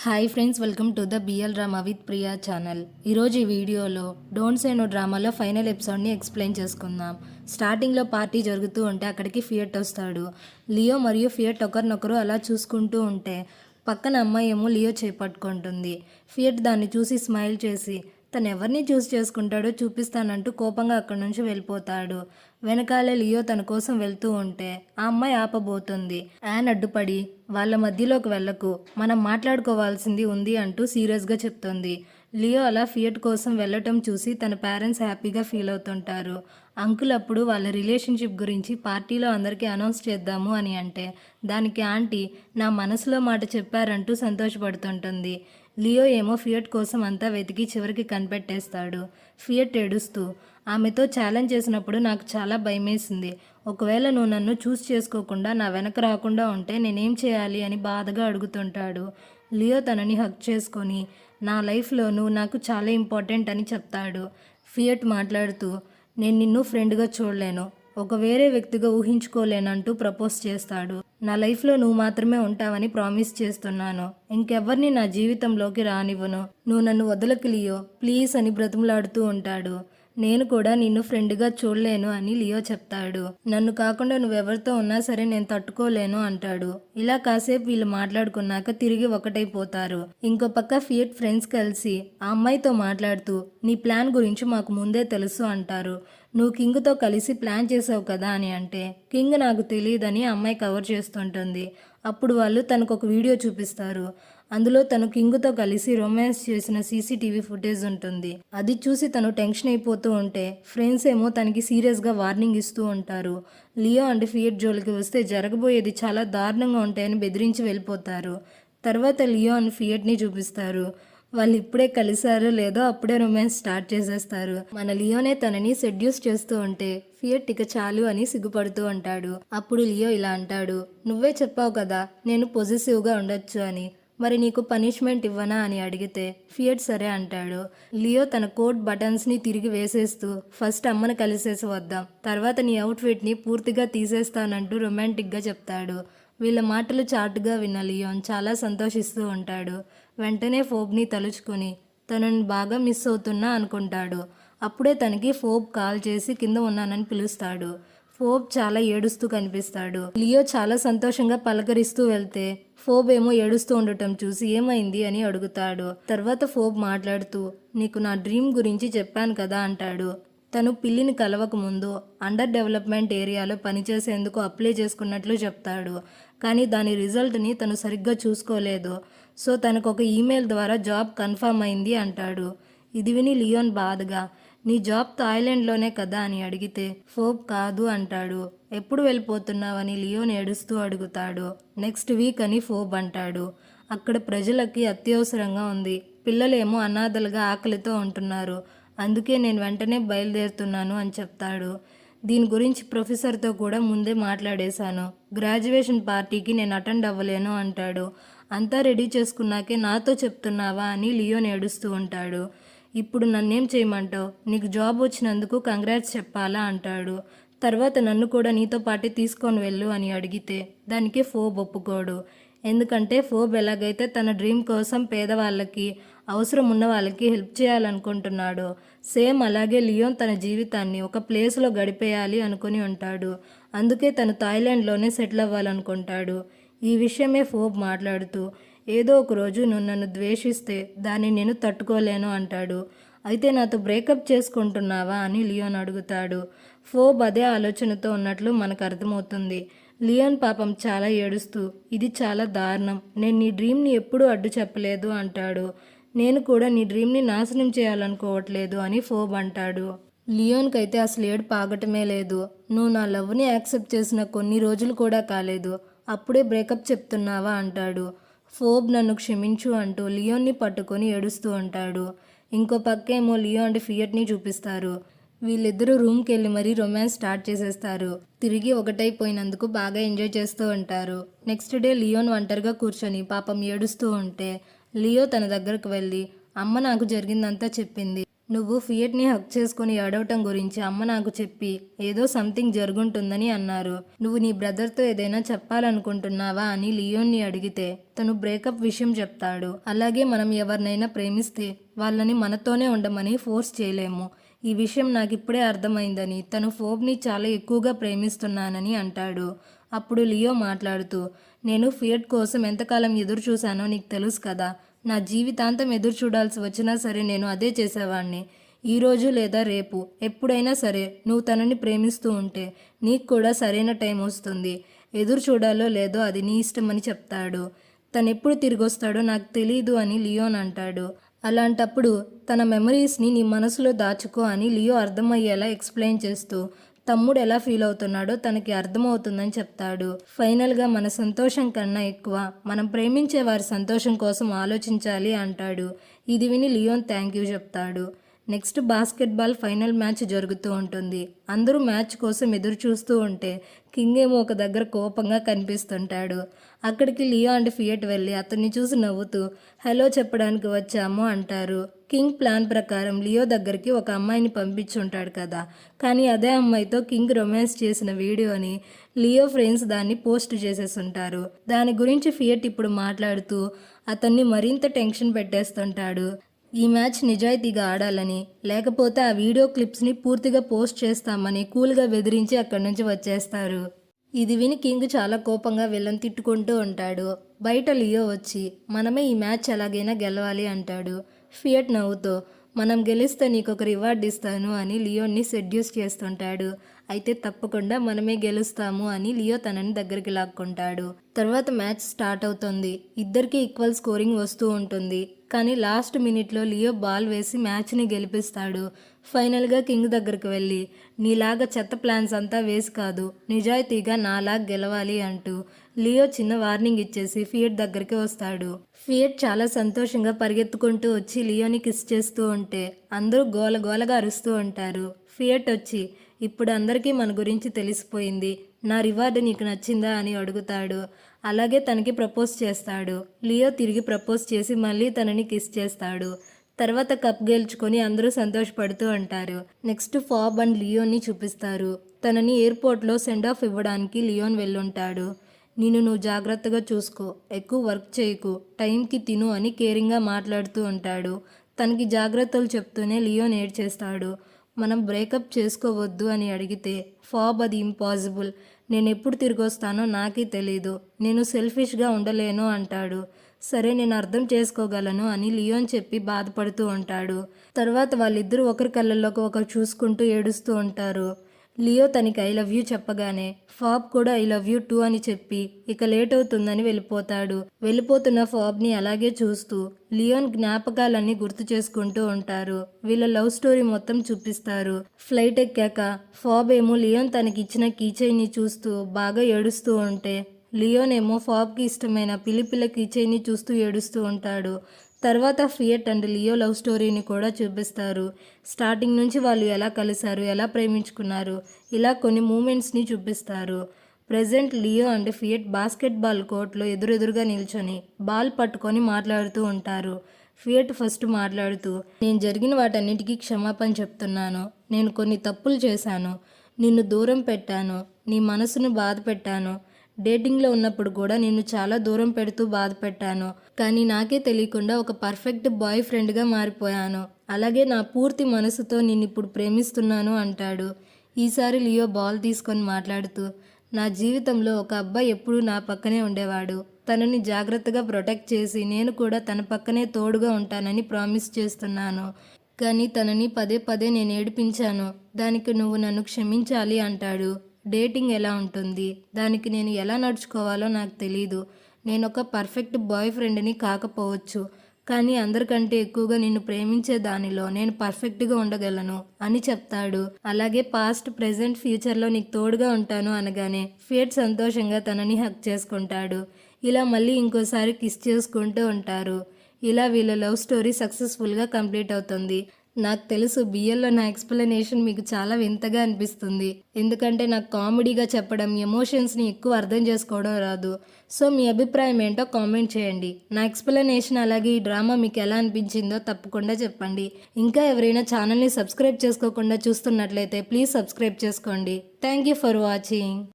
Hi friends, welcome to the BL drama with Priya channel. ఈరోజు ఈ వీడియోలో డోంట్ సే నో డ్రామాలో ఫైనల్ ఎపిసోడ్ని ఎక్స్ప్లెయిన్ చేసుకుందాం. స్టార్టింగ్లో పార్టీ జరుగుతూ ఉంటే అక్కడికి ఫియట్ వస్తాడు. లియో మరియు ఫియట్ ఒకరినొకరు అలా చూసుకుంటూ ఉంటే పక్కన అమ్మాయి ఏమో లియో చేపట్టుకుంటుంది. ఫియట్ దాన్ని చూసి స్మైల్ చేసి తను ఎవరిని చూస్ చేసుకుంటాడో చూపిస్తానంటూ కోపంగా అక్కడి నుంచి వెళ్ళిపోతాడు. వెనకాలే లియో తన కోసం వెళ్తూ ఉంటే ఆ అమ్మాయి ఆపబోతుంది. యాన్ అడ్డుపడి వాళ్ళ మధ్యలోకి వెళ్ళకు, మనం మాట్లాడుకోవాల్సింది ఉంది అంటూ సీరియస్గా చెప్తుంది. లియో అలా ఫియట్ కోసం వెళ్ళటం చూసి తన పేరెంట్స్ హ్యాపీగా ఫీల్ అవుతుంటారు. అంకుల్ అప్పుడు వాళ్ళ రిలేషన్షిప్ గురించి పార్టీలో అందరికీ అనౌన్స్ చేద్దాము అని అంటే దానికి ఆంటీ నా మనసులో మాట చెప్పారంటూ సంతోషపడుతుంటుంది. లియో ఏమో ఫియట్ కోసం అంతా వెతికి చివరికి కనిపెట్టేస్తాడు. ఫియట్ ఏడుస్తూ ఆమెతో ఛాలెంజ్ చేసినప్పుడు నాకు చాలా భయమేసింది. ఒకవేళ నువ్వు నన్ను చూస్ చేసుకోకుండా నా వెనక రాకుండా ఉంటే నేనేం చేయాలి అని బాధగా అడుగుతుంటాడు. లియో తనని హక్ చేసుకొని నా లైఫ్లో నువ్వు నాకు చాలా ఇంపార్టెంట్ అని చెప్తాడు. ఫియట్ మాట్లాడుతూ నేను నిన్ను ఫ్రెండ్గా చూడలేను, ఒక వేరే వ్యక్తిగా ఊహించుకోలేనంటూ ప్రపోజ్ చేస్తాడు. నా లైఫ్లో నువ్వు మాత్రమే ఉంటావని ప్రామిస్ చేస్తున్నాను, ఇంకెవ్వరిని నా జీవితంలోకి రానివ్వను, నువ్వు నన్ను వదలకు లియో ప్లీజ్ అని బ్రతిమలాడుతూ ఉంటాడు. నేను కూడా నిన్ను ఫ్రెండ్గా చూడలేను అని లియో చెప్తాడు. నన్ను కాకుండా నువ్వెవరితో ఉన్నా సరే నేను తట్టుకోలేను అంటాడు. ఇలా కాసేపు వీళ్ళు మాట్లాడుకున్నాక తిరిగి ఒకటైపోతారు. ఇంకో పక్క ఫియట్ ఫ్రెండ్స్ కలిసి ఆ అమ్మాయితో మాట్లాడుతూ నీ ప్లాన్ గురించి మాకు ముందే తెలుసు అంటారు. నువ్వు కింగ్తో కలిసి ప్లాన్ చేసావు కదా అని అంటే కింగ్ నాకు తెలియదని అమ్మాయి కవర్ చేస్తుంటుంది. అప్పుడు వాళ్ళు తనకు ఒక వీడియో చూపిస్తారు. అందులో తను కింగ్తో కలిసి రొమాన్స్ చేసిన సీసీటీవీ ఫుటేజ్ ఉంటుంది. అది చూసి తను టెన్షన్ అయిపోతూ ఉంటే ఫ్రెండ్స్ ఏమో తనకి సీరియస్గా వార్నింగ్ ఇస్తూ ఉంటారు. లియో అండ్ ఫియట్ జోలికి వస్తే జరగబోయేది చాలా దారుణంగా ఉంటాయని బెదిరించి వెళ్ళిపోతారు. తర్వాత లియో అండ్ ఫియట్ని చూపిస్తారు. వాళ్ళు ఇప్పుడే కలిసారో లేదో అప్పుడే రొమాన్స్ స్టార్ట్ చేసేస్తారు. మన లియోనే తనని సెడ్యూస్ చేస్తూ ఉంటే ఫియట్ ఇక చాలు అని సిగ్గుపడుతూ ఉంటాడు. అప్పుడు లియో ఇలా అంటాడు, నువ్వే చెప్పావు కదా నేను పొజిటివ్గా ఉండొచ్చు అని, మరి నీకు పనిష్మెంట్ ఇవ్వనా అని అడిగితే ఫియట్ సరే అంటాడు. లియో తన కోట్ బటన్స్ని తిరిగి వేసేస్తూ ఫస్ట్ అమ్మను కలిసేసి వద్దాం, తర్వాత నీ అవుట్ఫిట్ని పూర్తిగా తీసేస్తానంటూ రొమాంటిక్గా చెప్తాడు. వీళ్ళ మాటలు చాటుగా విన్న లియోన్ చాలా సంతోషిస్తూ ఉంటాడు. వెంటనే ఫోబ్ని తలుచుకుని తనని బాగా మిస్ అవుతున్నా అనుకుంటాడు. అప్పుడే తనకి ఫోబ్ కాల్ చేసి కింద ఉన్నానని పిలుస్తాడు. ఫోబ్ చాలా ఏడుస్తూ కనిపిస్తాడు. లియో చాలా సంతోషంగా పలకరిస్తూ వెళ్తే ఫోబ్ ఏమో ఏడుస్తూ ఉండటం చూసి ఏమైంది అని అడుగుతాడు. తర్వాత ఫోబ్ మాట్లాడుతూ నీకు నా డ్రీమ్ గురించి చెప్పాను కదా అంటాడు. తను పిల్లిని కలవక ముందు అండర్ డెవలప్మెంట్ ఏరియాలో పనిచేసేందుకు అప్లై చేసుకున్నట్లు చెప్తాడు. కానీ దాని రిజల్ట్ని తను సరిగ్గా చూసుకోలేదు. సో తనకు ఒక ఈమెయిల్ ద్వారా జాబ్ కన్ఫర్మ్ అయింది అంటాడు. ఇది విని లియోన్ బాధగా నీ జాబ్ థాయిలాండ్లోనే కదా అని అడిగితే ఫోబ్ కాదు అంటాడు. ఎప్పుడు వెళ్ళిపోతున్నావని లియోన్ ఏడుస్తూ అడుగుతాడు. నెక్స్ట్ వీక్ అని ఫోబ్ అంటాడు. అక్కడ ప్రజలకి అత్యవసరంగా ఉంది, పిల్లలేమో అనాథలుగా ఆకలితో ఉంటున్నారు, అందుకే నేను వెంటనే బయలుదేరుతున్నాను అని చెప్తాడు. దీని గురించి ప్రొఫెసర్తో కూడా ముందే మాట్లాడేశాను, గ్రాడ్యుయేషన్ పార్టీకి నేను అటెండ్ అవ్వలేను అంటాడు. అంతా రెడీ చేసుకున్నాకే నాతో చెప్తున్నావా అని లియోన్ ఏడుస్తూ ఉంటాడు. ఇప్పుడు నన్నేం చేయమంటావు, నీకు జాబ్ వచ్చినందుకు కంగ్రాట్స్ చెప్పాలా అంటాడు. తర్వాత నన్ను కూడా నీతో పాటే తీసుకొని వెళ్ళు అని అడిగితే దానికి ఫోబ్ ఒప్పుకోడు. ఎందుకంటే ఫోబ్ ఎలాగైతే తన డ్రీమ్ కోసం పేదవాళ్ళకి అవసరం ఉన్న వాళ్ళకి హెల్ప్ చేయాలనుకుంటున్నాడో సేమ్ అలాగే లియోన్ తన జీవితాన్ని ఒక ప్లేస్లో గడిపేయాలి అనుకుని ఉంటాడు. అందుకే తను థాయిలాండ్లోనే సెటిల్ అవ్వాలనుకుంటాడు. ఈ విషయమే ఫోబ్ మాట్లాడుతూ ఏదో ఒక రోజు నువ్వు నన్ను ద్వేషిస్తే దాన్ని నేను తట్టుకోలేను అంటాడు. అయితే నాతో బ్రేకప్ చేసుకుంటున్నావా అని లియోన్ అడుగుతాడు. ఫోబ్ అదే ఆలోచనతో ఉన్నట్లు మనకు అర్థమవుతుంది. లియోన్ పాపం చాలా ఏడుస్తూ ఇది చాలా దారుణం, నేను నీ డ్రీమ్ని ఎప్పుడూ అడ్డు చెప్పలేదు అంటాడు. నేను కూడా నీ డ్రీమ్ని నాశనం చేయాలనుకోవట్లేదు అని ఫోబ్ అంటాడు. లియోన్కి అయితే అసలు ఏడుపు ఆగటమే లేదు. నువ్వు నా లవ్ని యాక్సెప్ట్ చేసిన కొన్ని రోజులు కూడా కాలేదు, అప్పుడే బ్రేకప్ చెప్తున్నావా అంటాడు. ఫోబ్ నన్ను క్షమించు అంటూ లియోన్ని పట్టుకొని ఏడుస్తూ ఉంటాడు. ఇంకో పక్కేమో లియో అండ్ ఫియట్ని చూపిస్తారు. వీళ్ళిద్దరూ రూమ్కి వెళ్ళి మరీ రొమాన్స్ స్టార్ట్ చేసేస్తారు. తిరిగి ఒకటైపోయినందుకు బాగా ఎంజాయ్ చేస్తూ ఉంటారు. నెక్స్ట్ డే లియోన్ ఒంటరిగా కూర్చొని పాపం ఏడుస్తూ ఉంటే లియో తన దగ్గరకు వెళ్ళి అమ్మ నాకు జరిగిందంతా చెప్పింది, నువ్వు ఫియట్ని హక్ చేసుకుని ఏడవటం గురించి అమ్మ నాకు చెప్పి ఏదో సంథింగ్ జరుగుంటుందని అన్నారు. నువ్వు నీ బ్రదర్తో ఏదైనా చెప్పాలనుకుంటున్నావా అని లియోన్ని అడిగితే తను బ్రేకప్ విషయం చెప్తాడు. అలాగే మనం ఎవరినైనా ప్రేమిస్తే వాళ్ళని మనతోనే ఉండమని ఫోర్స్ చేయలేము. ఈ విషయం నాకు ఇప్పుడే అర్థమైందని, తను ఫోబ్ని చాలా ఎక్కువగా ప్రేమిస్తున్నానని అంటాడు. అప్పుడు లియో మాట్లాడుతూ, నేను ఫియట్ కోసం ఎంతకాలం ఎదురు చూశానో నీకు తెలుసు కదా. నా జీవితాంతం ఎదురు చూడాల్సి వచ్చినా సరే నేను అదే చేసేవాణ్ణి. ఈరోజు లేదా రేపు ఎప్పుడైనా సరే నువ్వు తనని ప్రేమిస్తూ ఉంటే నీకు కూడా సరైన టైం వస్తుంది. ఎదురు చూడాలో లేదో అది నీ ఇష్టం అని చెప్తాడు. తనెప్పుడు తిరిగి వస్తాడో నాకు తెలీదు అని లియోన్ అంటాడు. అలాంటప్పుడు తన మెమరీస్ని నీ మనసులో దాచుకో అని లియో అర్థమయ్యేలా ఎక్స్ప్లెయిన్ చేస్తూ తమ్ముడు ఎలా ఫీల్ అవుతున్నాడో తనకి అర్థమవుతుందని చెప్తాడు. ఫైనల్గా మన సంతోషం కన్నా ఎక్కువ మనం ప్రేమించే వారి సంతోషం కోసం ఆలోచించాలి అంటాడు. ఇది విని లియోన్ థ్యాంక్ యూ చెప్తాడు. నెక్స్ట్ బాస్కెట్బాల్ ఫైనల్ మ్యాచ్ జరుగుతూ ఉంటుంది. అందరూ మ్యాచ్ కోసం ఎదురు చూస్తూ ఉంటే కింగ్ ఏమో ఒక దగ్గర కోపంగా కనిపిస్తుంటాడు. అక్కడికి లియో అండ్ ఫియట్ వెళ్ళి అతన్ని చూసి నవ్వుతూ హలో చెప్పడానికి వచ్చాము అంటారు. కింగ్ ప్లాన్ ప్రకారం లియో దగ్గరికి ఒక అమ్మాయిని పంపించుంటాడు కదా, కానీ అదే అమ్మాయితో కింగ్ రొమాన్స్ చేసిన వీడియోని లియో ఫ్రెండ్స్ దాన్ని పోస్ట్ చేసేస్తుంటారు. దాని గురించి ఫియట్ ఇప్పుడు మాట్లాడుతూ అతన్ని మరింత టెన్షన్ పెట్టేస్తుంటాడు. ఈ మ్యాచ్ నిజాయితీగా ఆడాలని, లేకపోతే ఆ వీడియో క్లిప్స్ని పూర్తిగా పోస్ట్ చేస్తామని కూల్గా బెదిరించి అక్కడి నుంచి వచ్చేస్తారు. ఇది విని కింగ్ చాలా కోపంగా వీళ్ళని తిట్టుకుంటూ ఉంటాడు. బయట లియో వచ్చి మనమే ఈ మ్యాచ్ ఎలాగైనా గెలవాలి అంటాడు. ఫియట్ నవ్వుతో మనం గెలిస్తే నీకు ఒక రివార్డ్ ఇస్తాను అని లియోని సెడ్యూస్ చేస్తుంటాడు. అయితే తప్పకుండా మనమే గెలుస్తాము అని లియో తనని దగ్గరికి లాక్కుంటాడు. తర్వాత మ్యాచ్ స్టార్ట్ అవుతుంది. ఇద్దరికి ఈక్వల్ స్కోరింగ్ వస్తూ ఉంటుంది. కానీ లాస్ట్ మినిట్లో లియో బాల్ వేసి మ్యాచ్ని గెలిపిస్తాడు. ఫైనల్గా కింగ్ దగ్గరికి వెళ్ళి నీలాగా చెత్త ప్లాన్స్ అంతా వేసి కాదు, నిజాయితీగా నాలాగా గెలవాలి అంటూ లియో చిన్న వార్నింగ్ ఇచ్చేసి ఫియట్ దగ్గరికి వస్తాడు. ఫియట్ చాలా సంతోషంగా పరిగెత్తుకుంటూ వచ్చి లియోని కిస్ చేస్తూ ఉంటే అందరూ గోలగోలగా అరుస్తూ ఉంటారు. ఫియట్ వచ్చి ఇప్పుడు అందరికీ మన గురించి తెలిసిపోయింది, నా రివార్డు నీకు నచ్చిందా అని అడుగుతాడు. అలాగే తనకి ప్రపోజ్ చేస్తాడు. లియో తిరిగి ప్రపోజ్ చేసి మళ్ళీ తనని కిస్ చేస్తాడు. తర్వాత కప్ గెలుచుకొని అందరూ సంతోషపడుతూ ఉంటారు. నెక్స్ట్ ఫాబ్ అండ్ లియోని చూపిస్తారు. తనని ఎయిర్పోర్ట్లో సెండ్ ఆఫ్ ఇవ్వడానికి లియోన్ వెళ్ళుంటాడు. నువ్వు జాగ్రత్తగా చూసుకో, ఎక్కువ వర్క్ చేయకు, టైంకి తిను అని కేరింగ్గా మాట్లాడుతూ ఉంటాడు. తనకి జాగ్రత్తలు చెప్తూనే లియోన్ ఏడ్చేస్తాడు. మనం బ్రేకప్ చేసుకోవద్దు అని అడిగితే ఫాబ్ అది ఇంపాసిబుల్, నేను ఎప్పుడు తిరిగి వస్తానో నాకే తెలీదు, నేను సెల్ఫిష్గా ఉండలేను అంటాడు. సరే నేను అర్థం చేసుకోగలను అని లియోన్ చెప్పి బాధపడుతూ ఉంటాడు. తర్వాత వాళ్ళిద్దరూ ఒకరి కళ్ళల్లోకి ఒకరు చూసుకుంటూ ఏడుస్తూ ఉంటారు. లియో తనకి ఐ లవ్ యూ చెప్పగానే ఫాబ్ కూడా ఐ లవ్ యూ టూ అని చెప్పి ఇక లేట్ అవుతుందని వెళ్ళిపోతాడు. వెళ్ళిపోతున్న ఫాబ్ని అలాగే చూస్తూ లియోన్ జ్ఞాపకాలన్నీ గుర్తు చేసుకుంటూ ఉంటారు. వీళ్ళ లవ్ స్టోరీ మొత్తం చూపిస్తారు. ఫ్లైట్ ఎక్కాక ఫాబ్ ఏమో లియోన్ తనకి ఇచ్చిన కీచైన్ని చూస్తూ బాగా ఏడుస్తూ ఉంటే లియోన్ ఏమో ఫాబ్కి ఇష్టమైన పిలిపిల్ల కీచైన్ని చూస్తూ ఏడుస్తూ ఉంటాడు. తర్వాత ఫియట్ అండ్ లియో లవ్ స్టోరీని కూడా చూపిస్తారు. స్టార్టింగ్ నుంచి వాళ్ళు ఎలా కలిశారు, ఎలా ప్రేమించుకున్నారు, ఇలా కొన్ని మూమెంట్స్ని చూపిస్తారు. Present Leo and Fiat basketball కోర్ట్లో ఎదురెదురుగా నిల్చొని బాల్ పట్టుకొని మాట్లాడుతూ ఉంటారు. ఫియట్ ఫస్ట్ మాట్లాడుతూ నేను జరిగిన వాటన్నిటికీ క్షమాపణ చెప్తున్నాను. నేను కొన్ని తప్పులు చేశాను, నిన్ను దూరం పెట్టాను, నీ మనసును బాధ పెట్టాను. డేటింగ్లో ఉన్నప్పుడు కూడా నిన్ను చాలా దూరం పెడుతూ బాధ పెట్టాను. కానీ నాకే తెలియకుండా ఒక పర్ఫెక్ట్ బాయ్ ఫ్రెండ్గా మారిపోయాను. అలాగే నా పూర్తి మనసుతో నిన్ను ఇప్పుడు ప్రేమిస్తున్నాను అంటాడు. ఈసారి లియో బాల్ తీసుకొని మాట్లాడుతూ నా జీవితంలో ఒక అబ్బాయి ఎప్పుడూ నా పక్కనే ఉండేవాడు. తనని జాగ్రత్తగా ప్రొటెక్ట్ చేసి నేను కూడా తన పక్కనే తోడుగా ఉంటానని ప్రామిస్ చేస్తున్నాను. కానీ తనని పదే పదే నేను ఏడిపించాను. దానికి నువ్వు నన్ను క్షమించాలి అంటాడు. డేటింగ్ ఎలా ఉంటుంది, దానికి నేను ఎలా నడుచుకోవాలో నాకు తెలీదు. నేను ఒక పర్ఫెక్ట్ బాయ్ ఫ్రెండ్ని కాకపోవచ్చు, కానీ అందరికంటే ఎక్కువగా నిన్ను ప్రేమించే దానిలో నేను పర్ఫెక్ట్గా ఉండగలను అని చెప్తాడు. అలాగే పాస్ట్, ప్రెజెంట్, ఫ్యూచర్లో నీకు తోడుగా ఉంటాను అనగానే ఫియట్ సంతోషంగా తనని హక్ చేసుకుంటాడు. ఇలా మళ్ళీ ఇంకోసారి కిస్ చేసుకుంటూ ఉంటారు. ఇలా వీళ్ళ లవ్ స్టోరీ సక్సెస్ఫుల్గా కంప్లీట్ అవుతుంది. నాకు తెలుసు బిఎల్లో నా ఎక్స్ప్లెనేషన్ మీకు చాలా వింతగా అనిపిస్తుంది, ఎందుకంటే నాకు కామెడీగా చెప్పడం, ఎమోషన్స్ని ఎక్కువ అర్థం చేసుకోవడం రాదు. సో మీ అభిప్రాయం ఏంటో కామెంట్ చేయండి. నా ఎక్స్ప్లెనేషన్ అలాగే ఈ డ్రామా మీకు ఎలా అనిపించిందో తప్పకుండా చెప్పండి. ఇంకా ఎవరైనా ఛానల్ని సబ్స్క్రైబ్ చేసుకోకుండా చూస్తున్నట్లయితే ప్లీజ్ సబ్స్క్రైబ్ చేసుకోండి. Thank you for watching.